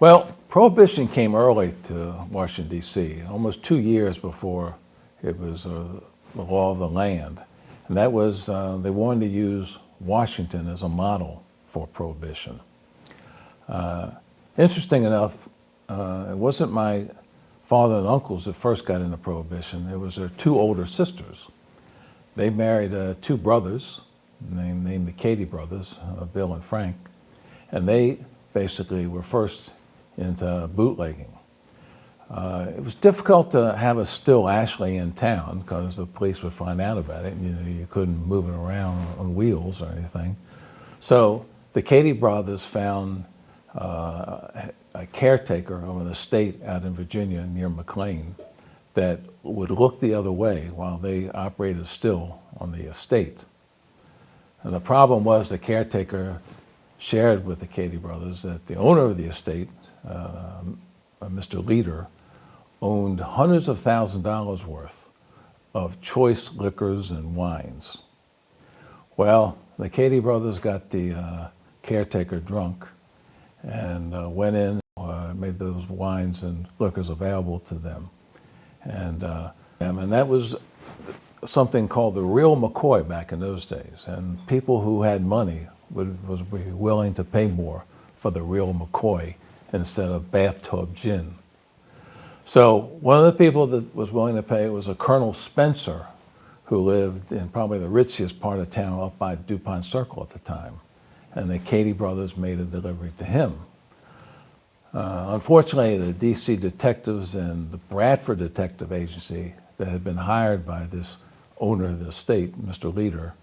Well, Prohibition came early to Washington, D.C., almost 2 years before it was the law of the land. And that was, they wanted to use Washington as a model for Prohibition. Interesting enough, it wasn't my father and uncles that first got into Prohibition. It was their two older sisters. They married two brothers named the Cady brothers, Bill and Frank, and they basically were first into bootlegging. It was difficult to have a still Ashley in town because the police would find out about it. You couldn't move it around on wheels or anything. So the Cady brothers found a caretaker of an estate out in Virginia near McLean that would look the other way while they operated still on the estate. And the problem was the caretaker shared with the Cady brothers that the owner of the estate, Mr. Leader, owned hundreds of thousands of dollars worth of choice liquors and wines. Well, the Cady brothers got the caretaker drunk and went in, made those wines and liquors available to them. And that was something called the real McCoy back in those days. And people who had money was willing to pay more for the real McCoy instead of bathtub gin. So one of the people that was willing to pay was a Colonel Spencer, who lived in probably the richest part of town up by DuPont Circle at the time. And the Cady brothers made a delivery to him. Unfortunately, the DC detectives and the Bradford Detective Agency that had been hired by this owner of the estate, Mr. Leader,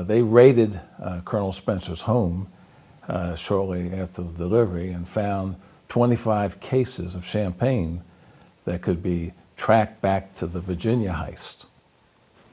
they raided Colonel Spencer's home shortly after the delivery and found 25 cases of champagne that could be tracked back to the Virginia heist.